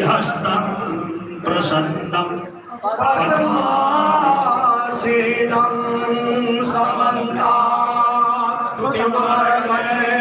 हस्तं प्रसन्नं पद्मासीनं समन्तात् स्तुतिमर्हणे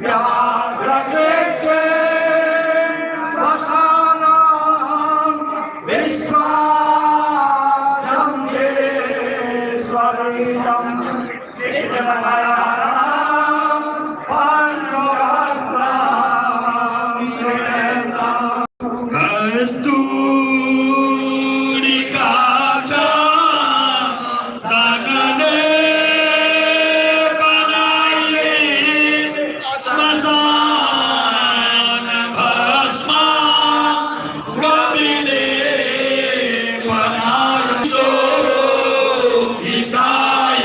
व्याघ्रकृत्ये वसानां विश्वारम्भे स्वरितं नित्यमयानां पञ्चभद्रां कस्तूरिकाचा गगने बनाये श्मशान भस्मा गमिने बनायो हिताय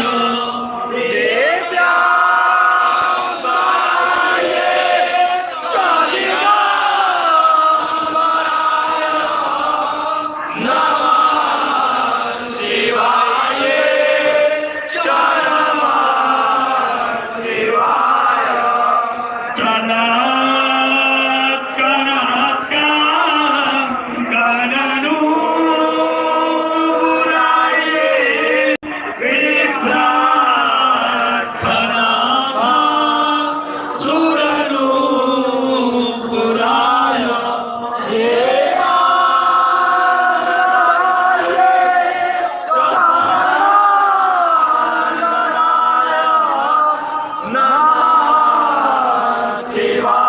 शिवा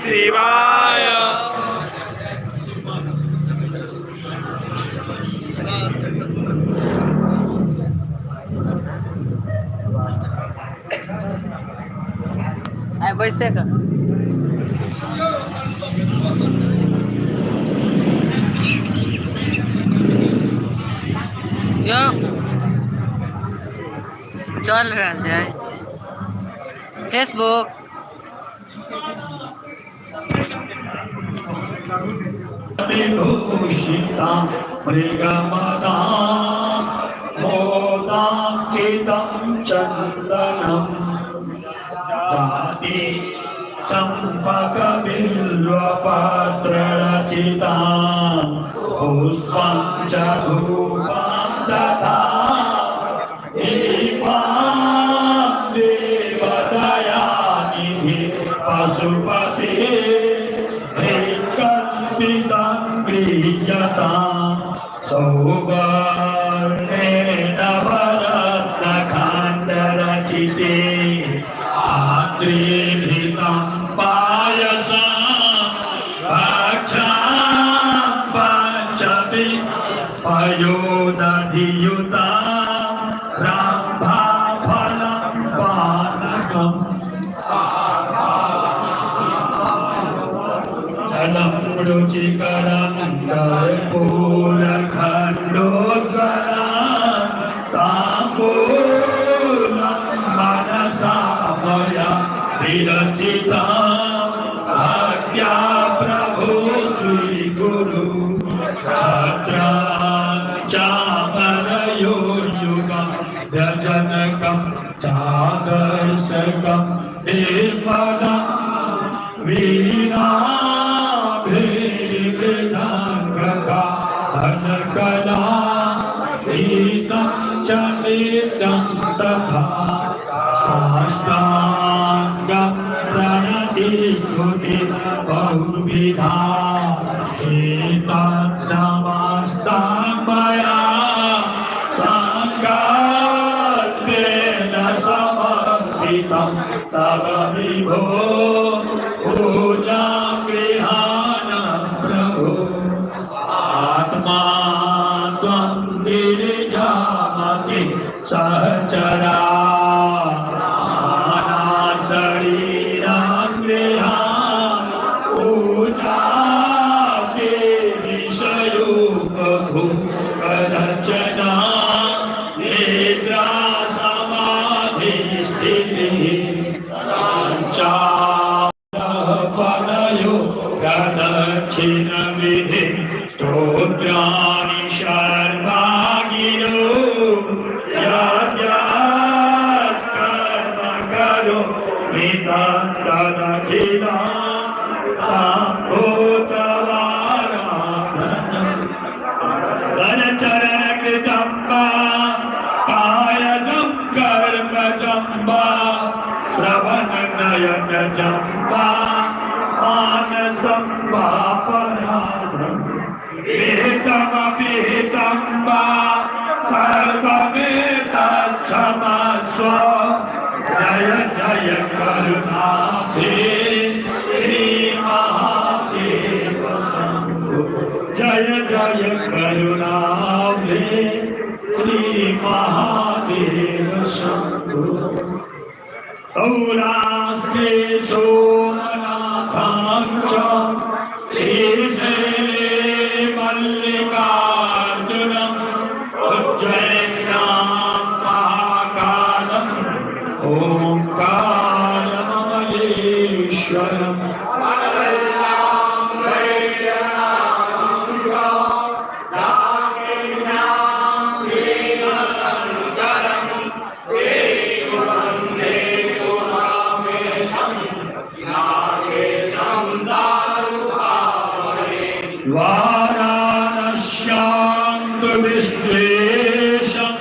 शिवाय बैसे का यो चल रहा है फेसबुक विभूषिता मृगमदा मोदाङ्कितं चन्दनं जाति चम्पकबिल्वपत्ररचिता पुष्पं च धूपं तथा दीपां देवदयानिधि पशुपते कल्पितं गृह्यतां सौवर्णेन वरत्नखण्डरचिते आद्रीभृतं पायसं भक्षां पञ्चमी पयोदधियुतां रम्भाफलं पानकम् रुचिकरं कर्पूरखण्डोज्ज्वलं ताम्बूलं मनसा मया विरचितं भक्त्या प्रभो श्रीगुरु छत्रं चामरयोर्युगं व्यजनकं चादर्शकं निर्मलं वीरा कला गीतं च वेदं तथा साष्टाङ्गं प्रणतिस्तुति बहुविधा एतत् समस्तं मया सङ्कल्पेन समर्पितं तव विभो पूजां गृहाण प्रभो आत्मा त्वं गिरिजामति सहचरा शरीरं गृहाण पूजा के विषयो प्रभु रचना निद्रा समाधि स्थितिः पनयो प्रदक्षिणविधि स्तोत्राणि शर्मा गिरो यद्यत् कर्म करो तदखिलं सम्भूतवाराधनम् वरचरणकृतं वा कायजं कर्मजं वा श्रवणनयनजं वा मानसं वा पराधम् विहितमपि हितं वा सर्वमेतत् क्षमस्व जय जय करुणाब्धे श्रीमहादेव शम्भो जय जय करुणाब्धे श्रीमहादेव शम्भो सौराष्ट्रे सोमनाथं च श्रीशैले मल्लिकार्जुनम् उज्जयिन्यां महाकालम् ओंकारममलेश्वरम् वाराणस्यां तु विश्वेशं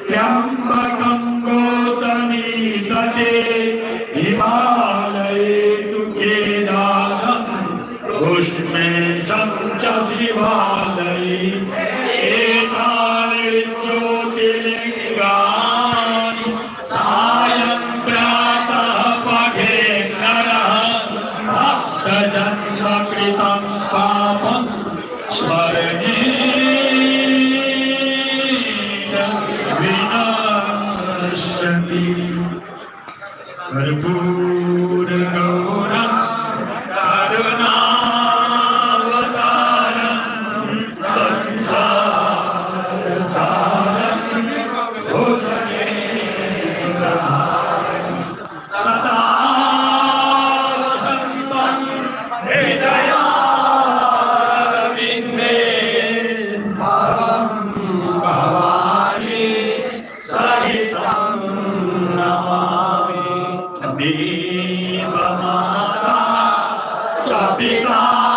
त्र्यम्बकं गोतमीतटे हिमालये तु केदारम् उष्मेशं च शिवालये एतानि ज्योतिर्लिङ्गानि सायं प्रातः पठेत् नरः जन्म कृतं पापं स्मरणेन विनश्यति कर्पूरगौरं करुणावतारं संसारसारं सदा वसन्तं हृदयारविन्दे भवानी सहितं नमामि देवमाता च पिता